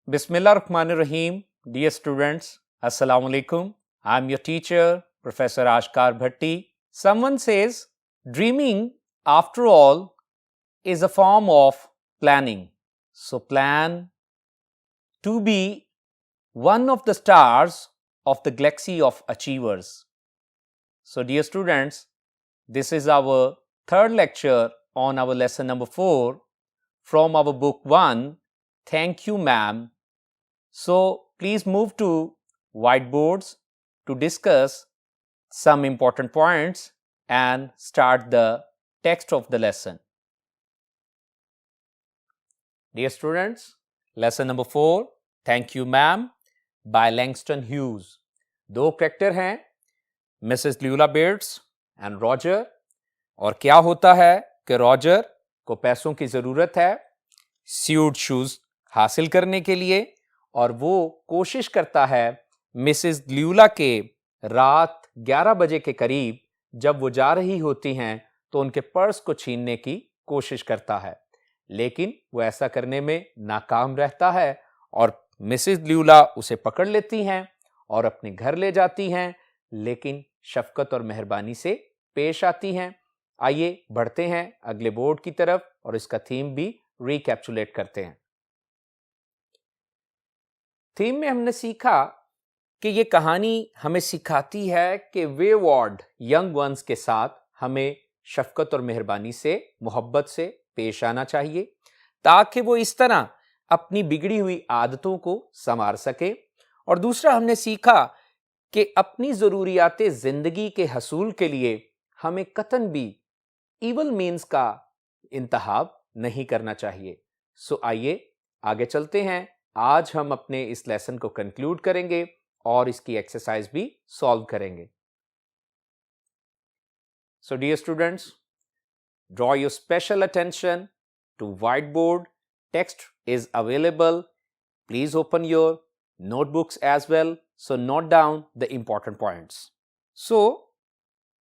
Bismillahirrahmanirrahim. Dear students, Assalamu alaikum. I am your teacher, Professor Ashkar Bhatti. Someone says, dreaming, after all, is a form of planning. So plan to be one of the stars of the galaxy of achievers. So dear students, this is our third lecture on our lesson number 4 from our book 1, Thank You Ma'am. So please move to whiteboards to discuss some important points and start the text of the lesson. Dear students, lesson number 4, Thank You Ma'am by Langston Hughes. दो character हैं, Mrs ल्यूला bets and Roger. और क्या होता है कि Roger को पैसों की ज़रूरत है स्यूड शूज़ हासिल करने के लिए, और वो कोशिश करता है मिसेस ल्यूला के रात 11 बजे के करीब जब वो जा रही होती हैं तो उनके पर्स को छीनने की कोशिश करता है, लेकिन वो ऐसा करने में नाकाम रहता है और मिसेस ल्यूला उसे पकड़ लेती हैं और अपने घर ले जाती हैं, लेकिन शफकत और मेहरबानी से पेश आती हैं. आइए बढ़ते हैं अगले बोर्ड की तरफ और इसका थीम भी रिकैप्चुलेट करते हैं. थीम में हमने सीखा कि ये कहानी हमें सिखाती है कि वेवर्ड यंग वंस के साथ हमें शफकत और मेहरबानी से, मोहब्बत से पेश आना चाहिए ताकि वो इस तरह अपनी बिगड़ी हुई आदतों को संवार सके. और दूसरा हमने सीखा कि अपनी ज़रूरियाते ज़िंदगी के हसूल के लिए हमें कतन भी इवल मीन्स का इंतखाब नहीं करना चाहिए. सो आइए आगे चलते हैं. आज हम अपने इस लेसन को कंक्लूड करेंगे और इसकी एक्सरसाइज भी सॉल्व करेंगे. So dear students, draw your special attention to white board. Text is available. Please open your notebooks as well, so note down the important points. So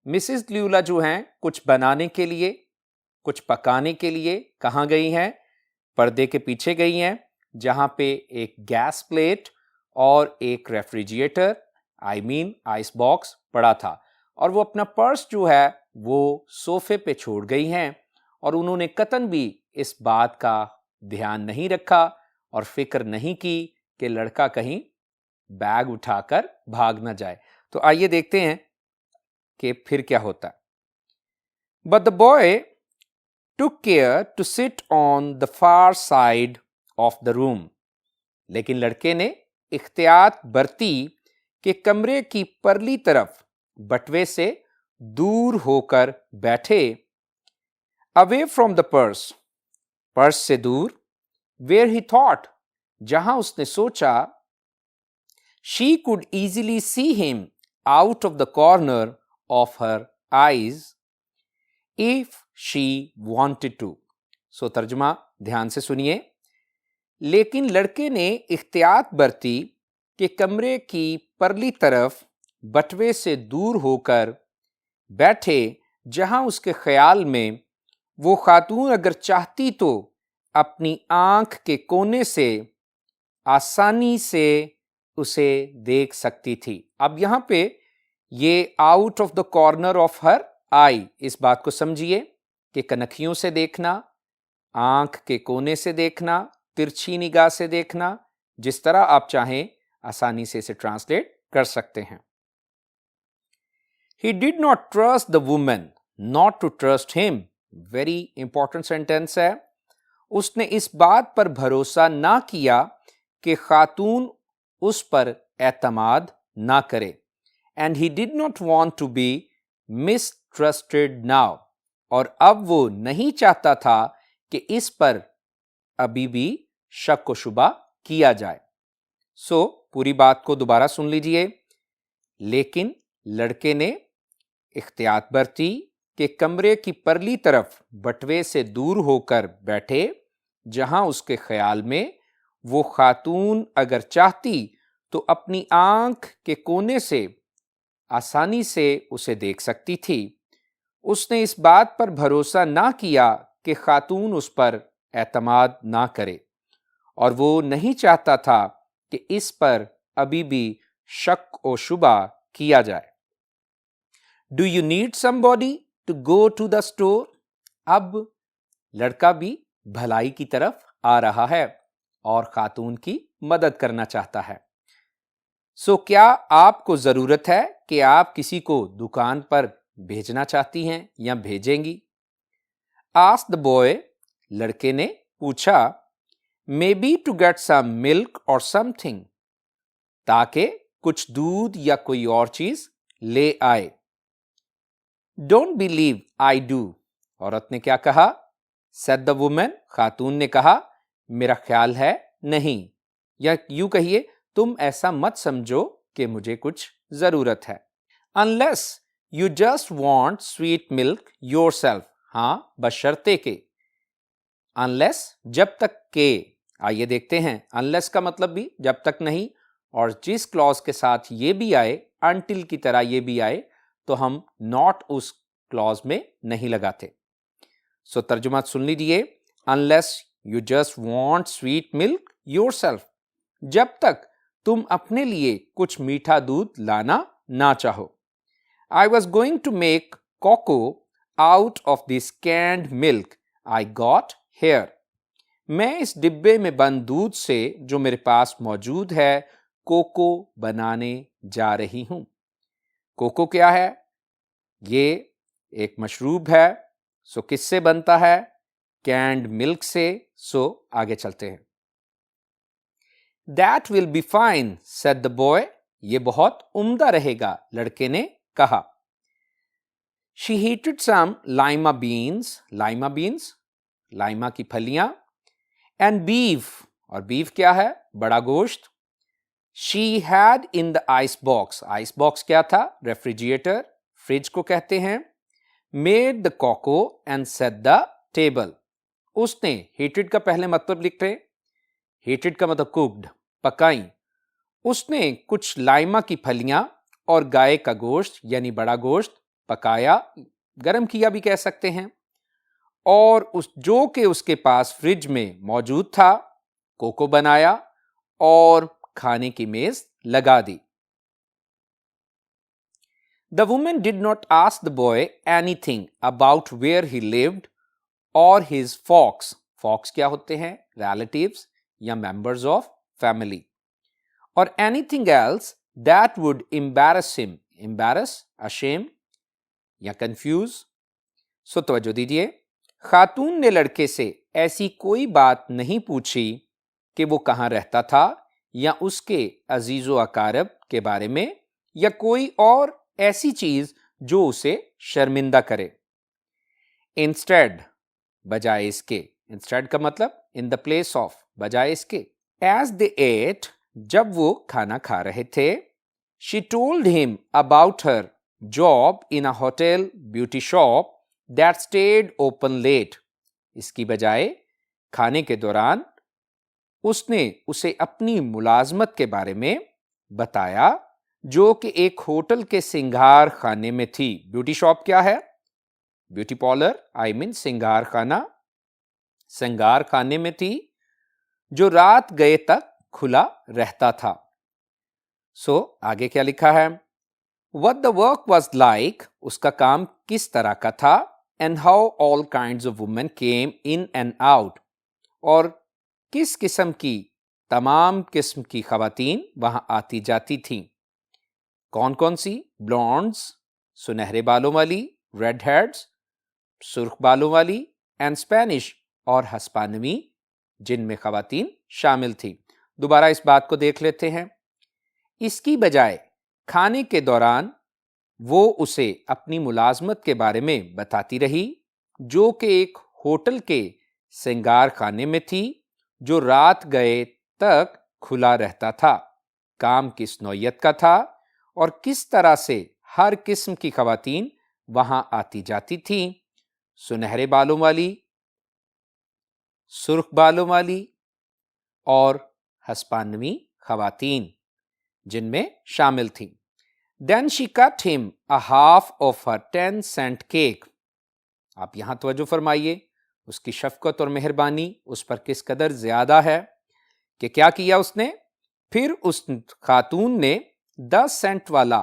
Mrs Luella जो हैं कुछ बनाने के लिए, कुछ पकाने के लिए कहाँ गई हैं? पर्दे के पीछे गई हैं, जहाँ पे एक गैस प्लेट और एक रेफ्रिजरेटर आइस बॉक्स पड़ा था, और वो अपना पर्स जो है वो सोफे पे छोड़ गई हैं और उन्होंने कतन भी इस बात का ध्यान नहीं रखा और फिक्र नहीं की कि लड़का कहीं बैग उठाकर भाग ना जाए. तो आइए देखते हैं कि फिर क्या होता है. But the boy took care to sit on the far side of the room. लेकिन लड़के ने इख्तियात बरती कि कमरे की परली तरफ बटवे से दूर होकर बैठे. Away from the purse, purse से दूर. वेयर ही थॉट, जहां उसने सोचा. She could easily see him out of the corner of her eyes if she wanted to. So तर्जुमा ध्यान से सुनिए. लेकिन लड़के ने इख्तियात बरती कि कमरे की परली तरफ बटवे से दूर होकर बैठे, जहां उसके ख्याल में वो खातून अगर चाहती तो अपनी आंख के कोने से आसानी से उसे देख सकती थी. अब यहां पे ये out of the corner of her eye, इस बात को समझिए कि कनखियों से देखना, आंख के कोने से देखना, तिरछी निगाह से देखना, जिस तरह आप चाहें आसानी से इसे ट्रांसलेट कर सकते हैं. He did not trust the woman not to trust him. Very important sentence है. उसने इस बात पर भरोसा ना किया कि खातून उस पर एतमाद ना करे. And he did not want to be mistrusted now. और अब वो नहीं चाहता था कि इस पर अभी भी शक व शुबा किया जाए. सो पूरी बात को दोबारा सुन लीजिए. लेकिन लड़के ने इख्तियात बरती कि कमरे की परली तरफ बटवे से दूर होकर बैठे, जहां उसके ख्याल में वो खातून अगर चाहती तो अपनी आंख के कोने से आसानी से उसे देख सकती थी. उसने इस बात पर भरोसा ना किया कि खातून उस पर एतमाद ना करे. और वो नहीं चाहता था कि इस पर अभी भी शक और शुबा किया जाए। Do you need somebody to go to the store? अब लड़का भी भलाई की तरफ आ रहा है और खातून की मदद करना चाहता है। क्या आपको जरूरत है कि आप किसी को दुकान पर भेजना चाहती हैं या भेजेंगी? आस्क्ड द बॉय, लड़के ने पूछा। Maybe to get some milk और समथिंग, ताकि कुछ दूध या कोई और चीज ले आए। डोंट बिलीव आई डू, औरत ने क्या कहा? सेड द वुमन, खातून ने कहा, मेरा ख्याल है नहीं, या यूं कहिए तुम ऐसा मत समझो कि मुझे कुछ जरूरत है। Unless you just want sweet milk your self, हाँ बशर्ते के। अनलेस जब तक के, आइए देखते हैं अनलेस का मतलब भी जब तक नहीं, और जिस क्लॉज के साथ ये भी आए, अनटिल की तरह ये भी आए, तो हम नॉट उस क्लॉज में नहीं लगाते। तर्जुमा सुन लीजिए। Unless you just want sweet milk your self, जब तक तुम अपने लिए कुछ मीठा दूध लाना ना चाहो। I was going to make cocoa out of this canned milk I got here, मैं इस डिब्बे में बंद दूध से जो मेरे पास मौजूद है कोको बनाने जा रही हूं। कोको क्या है? ये एक मशरूब है। किससे बनता है? कैंड मिल्क से। आगे चलते हैं। That will be fine said the boy, ये बहुत उम्दा रहेगा, लड़के ने कहा। She heated some lima beans, lima beans lima की फलियां, एंड बीफ, और बीफ क्या है? बड़ा गोश्त। She had in the ice box, ice box क्या था? रेफ्रिजरेटर, फ्रिज को कहते हैं। Made the cocoa and set the table, उसने, हीटेड का पहले मतलब लिख रहे, हीटेड का मतलब कुक्ड, पकाई। उसने कुछ लाइमा की फलियां और गाय का गोश्त यानी बड़ा गोश्त पकाया, गरम किया भी कह सकते हैं, और उस जो कि उसके पास फ्रिज में मौजूद था, कोको बनाया और खाने की मेज लगा दी। The woman did not ask the boy anything about where he lived or his folks. Folks क्या होते हैं? Relatives या members of family. Or anything else that would embarrass him. Embarrass, ashame या confuse. तवज्जो दीजिए। खातून ने लड़के से ऐसी कोई बात नहीं पूछी कि वो कहाँ रहता था या उसके अजीजो अकारब के बारे में, या कोई और ऐसी चीज जो उसे शर्मिंदा करे। इंस्टेड, बजाय इसके, इंस्टेड का मतलब इन द प्लेस ऑफ, बजाय इसके। एज दे एट, जब वो खाना खा रहे थे, she told him about her job in a hotel beauty shop that stayed open late. इसकी बजाय खाने के दौरान उसने उसे अपनी मुलाजमत के बारे में बताया जो कि एक होटल के सिंगार खाने में थी। ब्यूटी शॉप क्या है? ब्यूटी पार्लर, आई मीन सिंगार खाना, सिंगार खाने में थी जो रात गए तक खुला रहता था। आगे क्या लिखा है? What the work was like, उसका काम किस तरह का था, and how all kinds of women came in and out, और किस किस्म की, तमाम किस्म की खवातीन वहां आती जाती थीं। कौन कौन सी? ब्लॉन्ड्स, सुनहरे बालों वाली, रेड हेड्स, सुर्ख बालों वाली, एंड स्पेनिश, और हस्पानवी, जिनमें खवातीन शामिल थी। दोबारा इस बात को देख लेते हैं। इसकी बजाय खाने के दौरान वो उसे अपनी मुलाजमत के बारे में बताती रही जो कि एक होटल के सिंगार खाने में थी जो रात गए तक खुला रहता था। काम किस नौयत का था और किस तरह से हर किस्म की खवातीन वहां आती जाती थी। सुनहरे बालों वाली, सुर्ख बालों वाली और हस्पानवी खवातीन, जिनमें शामिल थी। Then she cut him a half of her 10-cent cake. आप यहां तवज्जो फरमाइए, उसकी शफकत और मेहरबानी उस पर किस कदर ज्यादा है। कि क्या किया उसने? फिर उस खातून ने 10 सेंट वाला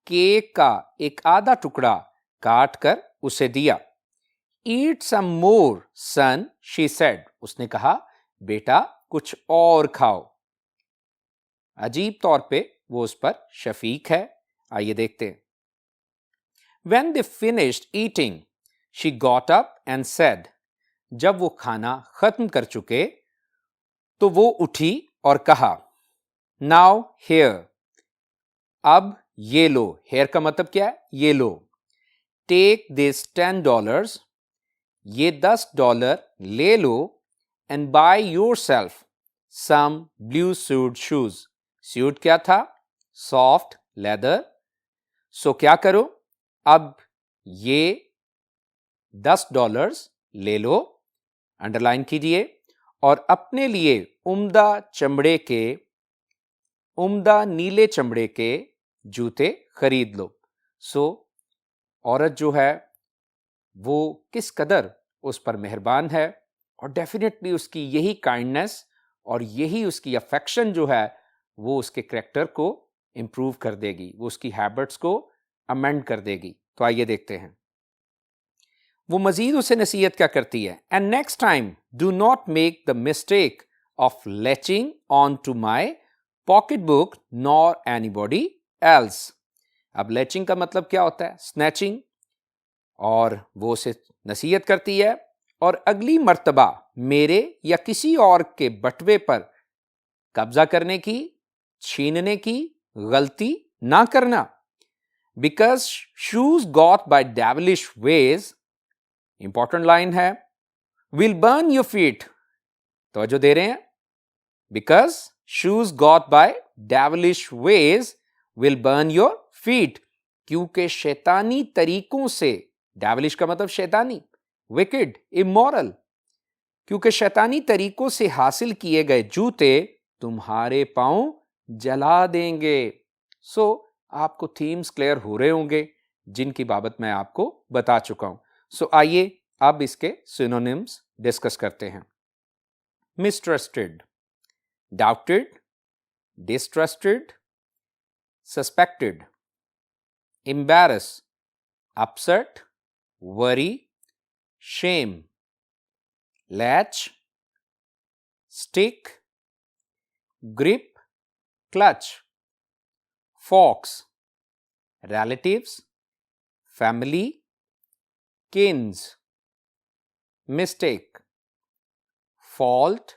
केक का एक आधा टुकड़ा काट कर उसे दिया। ईट सम मोर सन, शी सेड, उसने कहा बेटा कुछ और खाओ। अजीब तौर पे वो उस पर शफीक है। आइए देखते हैं। When they finished eating, she got up and said, जब वो खाना खत्म कर चुके तो वो उठी और कहा, Now here, अब ये लो। हेयर का मतलब क्या है? ये लो। Take this $10, ये $10 ले लो, and buy yourself some blue suede shoes. Suede क्या था? Soft leather. So क्या करो? अब ये $10 ले लो, अंडरलाइन कीजिए, और अपने लिए उम्दा नीले चमड़े के जूते खरीद लो। सो औरत जो है वो किस कदर उस पर मेहरबान है, और डेफिनेटली उसकी यही काइंडनेस और यही उसकी अफेक्शन जो है वो उसके कैरेक्टर को इंप्रूव कर देगी, वो उसकी हैबिट्स को अमेंड कर देगी। तो आइए देखते हैं। वो मजीद उसे नसीहत क्या करती है? And next time do not make the mistake of latching on to my pocketbook nor anybody else. अब लेचिंग का मतलब क्या होता है? स्नैचिंग। और वो उसे नसीहत करती है, और अगली मर्तबा मेरे या किसी और के बटवे पर कब्जा करने की, छीनने की गलती ना करना। Because shoes got by devilish ways, important line है, विल बर्न योर फीट। तो जो दे रहे हैं, because shoes got by devilish ways will burn your feet, क्योंकि शैतानी तरीकों से, डेविलिश का मतलब शैतानी, विकेड, इमोरल, क्योंकि शैतानी तरीकों से हासिल किए गए जूते तुम्हारे पांव जला देंगे। सो आपको थीम्स क्लियर हो रहे होंगे जिनकी बाबत मैं आपको बता चुका हूं। सो आइए अब इसके सिनोनिम्स डिस्कस करते हैं। Mistrusted, doubted, distrusted, suspected, embarrass, upset, worry, shame, latch, stick, grip, clutch, fox, relatives, family, kins, mistake, fault,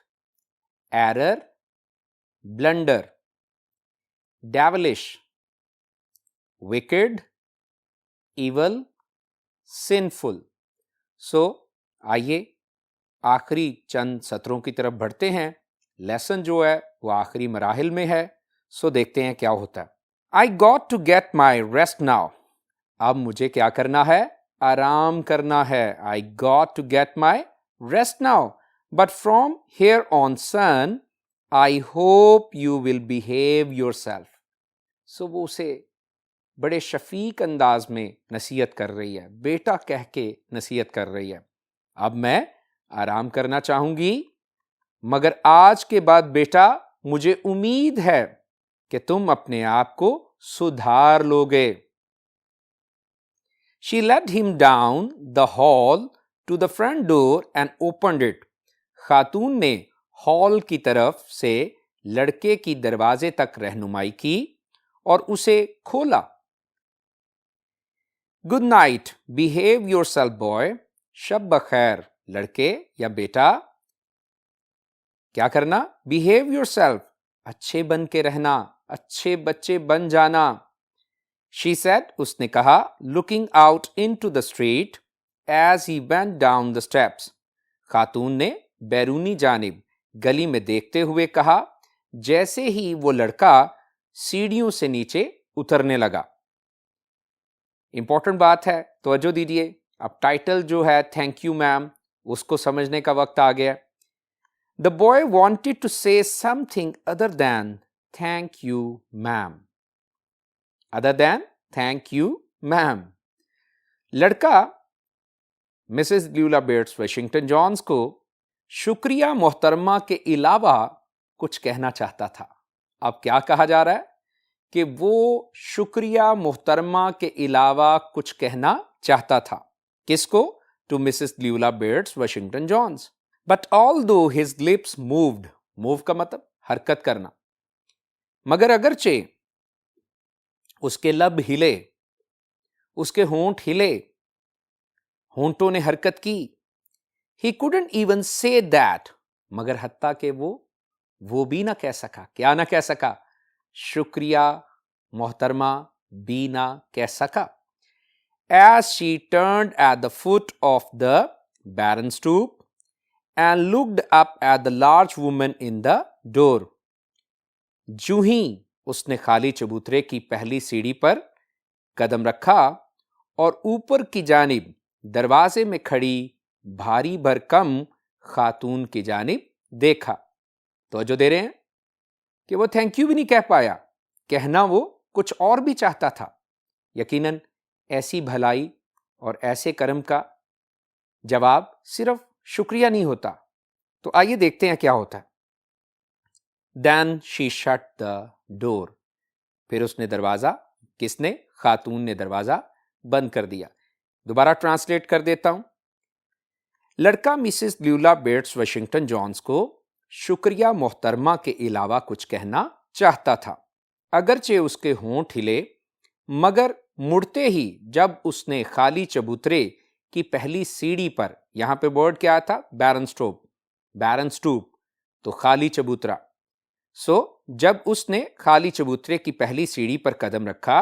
error, blunder, devilish, wicked, evil, sinful. सो आइए आखिरी चंद सत्रों की तरफ बढ़ते हैं। लेसन जो है वो आखिरी मराहिल में है। सो देखते हैं क्या होता है। I got to get my rest now, अब मुझे क्या करना है? आराम करना है। I got to get my rest now, but from here on son I hope you will behave yourself. So वो उसे बड़े शफीक अंदाज में नसीहत कर रही है, बेटा कह के नसीहत कर रही है। अब मैं आराम करना चाहूंगी, मगर आज के बाद बेटा मुझे उम्मीद है कि तुम अपने आप को सुधार लोगे। She led him down the hall to the front door and opened it. खातून ने हॉल की तरफ से लड़के की दरवाजे तक रहनुमाई की और उसे खोला। Good night, behave yourself boy, शब बखैर लड़के या बेटा। क्या करना? बिहेव योरसेल्फ, अच्छे बन के रहना, अच्छे बच्चे बन जाना। शी सेड, उसने कहा, looking out into the street as he went down the steps. खातून ने बैरूनी जानिब गली में देखते हुए कहा जैसे ही वो लड़का सीढ़ियों से नीचे उतरने लगा। इंपॉर्टेंट बात है, तवज्जो दीजिए। अब टाइटल जो है थैंक यू मैम, उसको समझने का वक्त आ गया। The boy wanted to say something other than thank you ma'am, other than thank you ma'am. लड़का मिसेस ल्यूला बेट्स वाशिंगटन जॉन्स को शुक्रिया मोहतरमा के अलावा कुछ कहना चाहता था। अब क्या कहा जा रहा है कि वो शुक्रिया मोहतरमा के अलावा कुछ कहना चाहता था। किसको? To Mrs ल्यूला Bates Washington Johns. But although his lips moved, move का मतलब हरकत करना, मगर अगरचे उसके लब हिले, उसके होंठ हिले, होंठों ने हरकत की, he couldn't even say that, मगर हत्ता के वो भी ना कह सका। क्या ना कह सका? शुक्रिया मोहतरमा भी ना कह सका। As she turned at the foot of the barren stoop and looked up at the large woman in the door, जूं ही उसने खाली चबूतरे की पहली सीढ़ी पर कदम रखा और ऊपर की जानिब दरवाजे में खड़ी भारी भरकम खातून की जानिब देखा। तो जो दे रहे हैं कि वो थैंक यू भी नहीं कह पाया, कहना वो कुछ और भी चाहता था। यकीनन ऐसी भलाई और ऐसे कर्म का जवाब सिर्फ शुक्रिया नहीं होता। तो आइए देखते हैं क्या होता है। Then she shut the door, फिर उसने दरवाजा, किसने? खातून ने दरवाजा बंद कर दिया। दोबारा ट्रांसलेट कर देता हूं। लड़का मिसेस ल्यूला बेट्स वाशिंगटन जॉन्स को शुक्रिया मोहतरमा के अलावा कुछ कहना चाहता था। अगरचे उसके होंठ हिले, मगर मुड़ते ही जब उसने खाली चबूतरे की पहली सीढ़ी पर, यहां पे वर्ड क्या था? बैरन स्टूप, बैरन स्टूप, तो खाली चबूतरा। जब उसने खाली चबूतरे की पहली सीढ़ी पर कदम रखा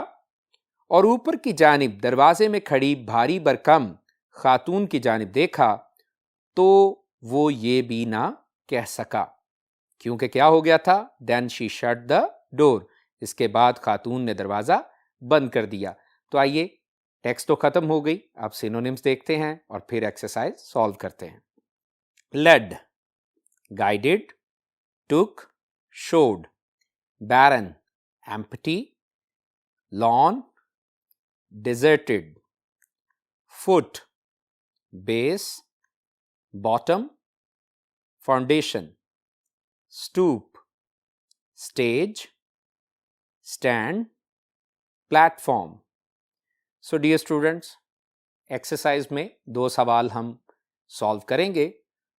और ऊपर की जानिब दरवाजे में खड़ी भारी भरकम खातून की जानिब देखा, तो वो ये भी ना कह सका, क्योंकि क्या हो गया था? Then she shut the door, इसके बाद खातून ने दरवाजा बंद कर दिया। तो आइए, टेक्स्ट तो खत्म हो गई, अब सिनोनिम्स देखते हैं और फिर एक्सरसाइज सॉल्व करते हैं। लेड, गाइडेड, टुक, showed, barren, empty, lawn, deserted, foot, base, bottom, foundation, stoop, stage, stand, platform. So dear students, exercise में दो सवाल हम सॉल्व करेंगे।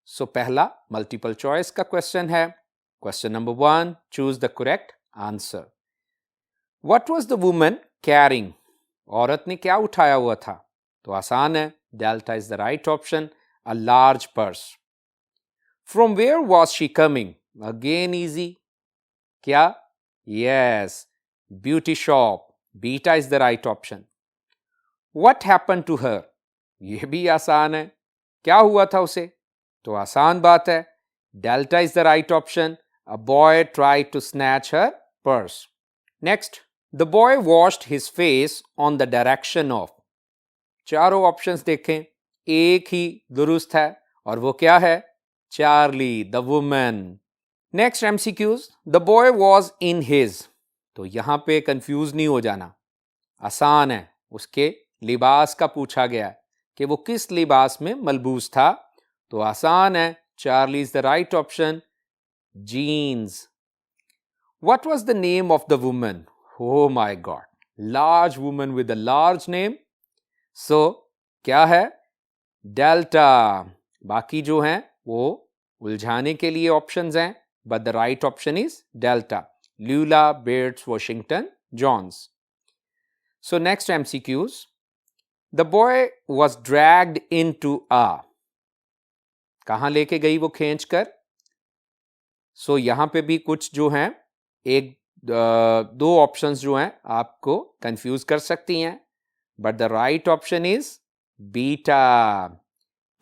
सो पहला मल्टीपल चॉइस का क्वेश्चन है। Question number 1, choose the correct answer. What was the woman carrying? औरत ने क्या उठाया हुआ था? तो आसान है, Delta is the right option, a large purse. From where was she coming? Again easy. क्या? Yes, beauty shop. Beta is the right option. What happened to her? ये भी आसान है, क्या हुआ था उसे? तो आसान बात है, Delta is the right option. A boy tried to snatch her purse. Next, the boy washed his face on the direction of. चारों ऑप्शंस देखें, एक ही दुरुस्त है और वो क्या है? Charlie, the woman. Next MCQs, the boy was in his. तो यहां पे कंफ्यूज नहीं हो जाना, आसान है, उसके लिबास का पूछा गया कि वो किस लिबास में मलबूस था। तो आसान है, Charlie is the right option, jeans. What was the name of the woman? Oh my God, large woman with a large name. So क्या है? Delta. बाकी जो हैं वो उलझाने के लिए ऑप्शंस हैं, but the right option is Delta. Lula Bates Washington Johns. So next MCQs. The boy was dragged into a. कहाँ लेके गई वो खींच कर? सो यहां पे भी कुछ जो हैं, एक दो ऑप्शंस जो हैं आपको कंफ्यूज कर सकती हैं, but the right option is beta,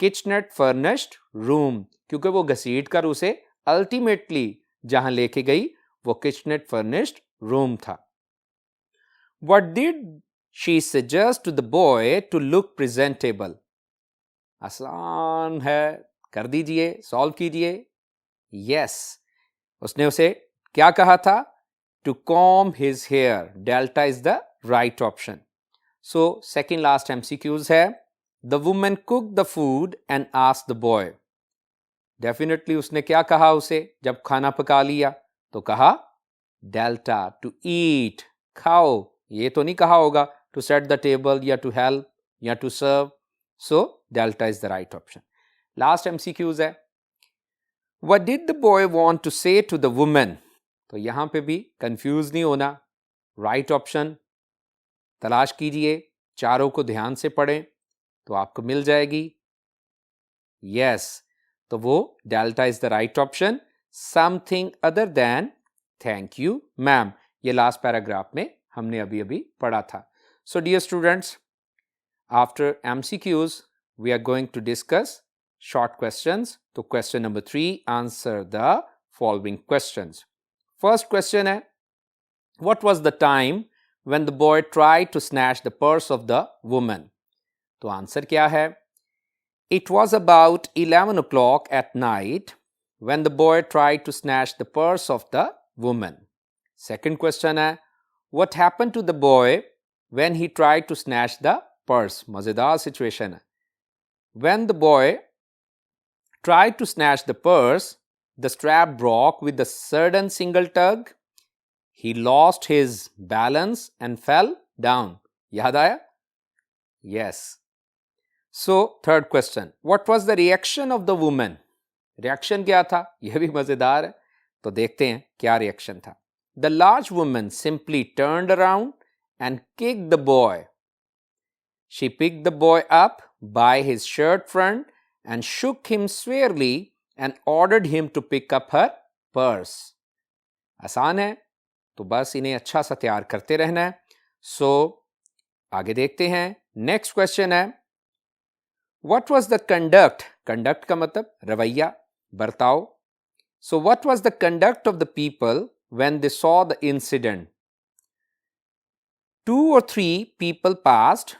kitchenette furnished room, क्योंकि वो घसीट कर उसे अल्टीमेटली जहां लेके गई वो किचनेट फर्निश्ड रूम था। What did she suggest to the boy to look presentable? आसान है, कर दीजिए, सॉल्व कीजिए। यस, उसने उसे क्या कहा था? To comb his hair. Delta is the right option. So second last MCQs है। The woman cook the food and asked the boy. Definitely उसने क्या कहा उसे जब खाना पका लिया? तो कहा डेल्टा, टू ईट, खाओ। ये तो नहीं कहा होगा टू सेट द टेबल या टू हेल्प या to serve. So delta is the right option. Last MCQs है, what did the boy want to say to the woman? तो यहां पे भी कंफ्यूज नहीं होना, राइट ऑप्शन तलाश कीजिए, चारों को ध्यान से पढ़ें तो आपको मिल जाएगी। यस, तो वो delta is the right option, something other than thank you ma'am. ये लास्ट पैराग्राफ में हमने अभी अभी पढ़ा था। So dear students, after MCQs we are going to discuss short questions. तो question number 3, answer the following questions. First question है, what was the time when the boy tried to snatch the purse of the woman? तो answer क्या है? It was about 11 o'clock at night when the boy tried to snatch the purse of the woman. Second question है, what happened to the boy when he tried to snatch the purse? मजेदार situation है। When the boy tried to snatch the purse, the strap broke with a sudden single tug. He lost his balance and fell down. याद आया? Yes. So, third question. What was the reaction of the woman? Reaction क्या था? यह भी मजेदार है। तो देखते हैं क्या reaction था। The large woman simply turned around and kicked the boy. She picked the boy up by his shirt front and shook him severely and ordered him to pick up her purse. आसान है, तो बस इन्हें अच्छा सा तैयार करते रहना है। सो आगे देखते हैं। नेक्स्ट क्वेश्चन है, what was the conduct? Conduct का मतलब रवैया, बर्ताव। So what was the conduct of the people when they saw the incident? 2 or 3 people passed,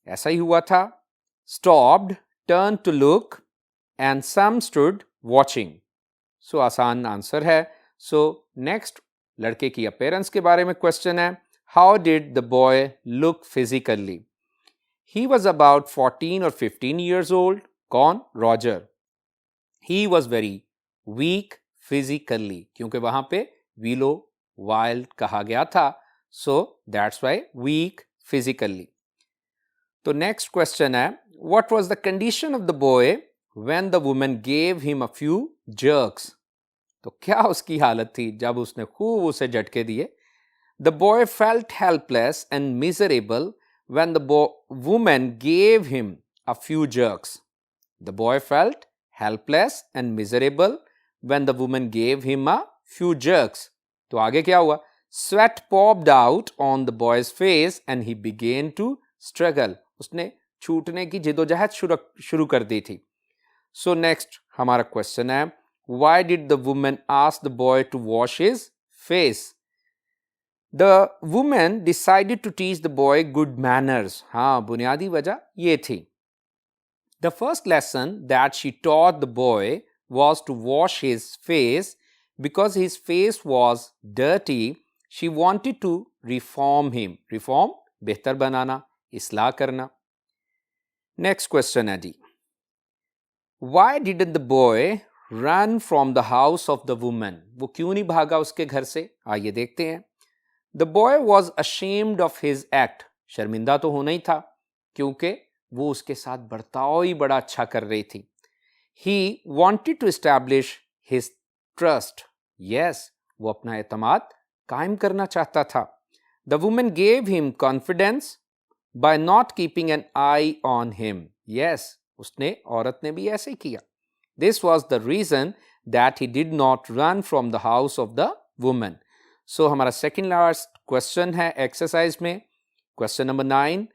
ऐसा ही हुआ था, stopped, turned to look, and some stood watching. So आसान answer है। So next, लड़के की अपीयरेंस के बारे में क्वेश्चन है, how did the boy look physically? He was about 14 or 15 years old. कौन? Roger. He was very weak physically, क्योंकि वहां पे वीलो वाइल्ड कहा गया था। So that's why weak physically. तो नेक्स्ट क्वेश्चन है, what was the condition of the boy when the woman gave him a few jerks? तो क्या उसकी हालत थी जब उसने खूब उसे झटके दिए? The boy felt helpless and miserable when the woman gave him a few jerks. The boy felt helpless and miserable when the woman gave him a few jerks. तो आगे क्या हुआ? Sweat popped out on the boy's face and he began to struggle. उसने छूटने की जिदोजहद शुरू कर दी थी। सो नेक्स्ट हमारा क्वेश्चन है, why did the woman ask the boy to wash his face? The woman decided to teach the boy good manners. हाँ, बुनियादी वजह ये थी। The first lesson that she taught the boy was to wash his face because his face was dirty. She wanted to reform him. Reform बेहतर बनाना, इस्लाह करना। Next question है जी, Why didn't the boy run from the house of the woman? वो क्यों नहीं भागा उसके घर से? आइए देखते हैं। The boy was ashamed of his act. शर्मिंदा तो होना ही था, क्योंकि वो उसके साथ बर्ताव ही बड़ा अच्छा कर रही थी। He wanted to establish his trust. Yes, वो अपना एतमाद कायम करना चाहता था। The woman gave him confidence by not keeping an eye on him. Yes, उसने औरत ने भी ऐसे किया। This was the reason that he did not run from the house of the woman. So हमारा second last question है exercise में, question number 9.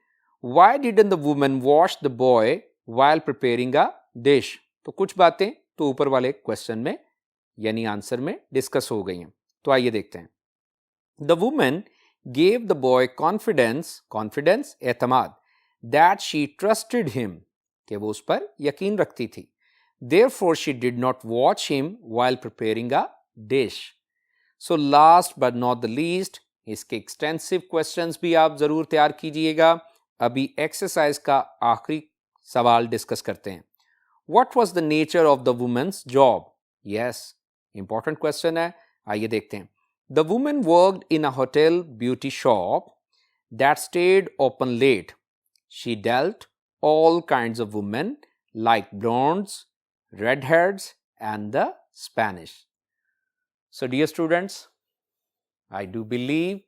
Why didn't the woman wash the boy while preparing a dish? तो कुछ बातें तो ऊपर वाले question में यानी आंसर में डिस्कस हो गई हैं। तो आइए देखते हैं। The woman gave the boy confidence एतमाद, that she trusted him, कि वो उस पर यकीन रखती थी। Therefore she did not watch him while preparing a dish. So last but not the least, इसके एक्सटेंसिव क्वेश्चंस भी आप जरूर तैयार कीजिएगा। अभी एक्सरसाइज का आखिरी सवाल डिस्कस करते हैं। What was the nature of the woman's job? Yes, important question है. आइए देखते हैं. The woman worked in a hotel beauty shop that stayed open late. She dealt all kinds of women like blondes, redheads, and the Spanish. So, dear students, I do believe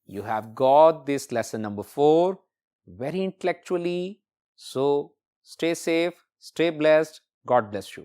you have got this lesson number 4 very intellectually. So, stay safe, stay blessed. God bless you.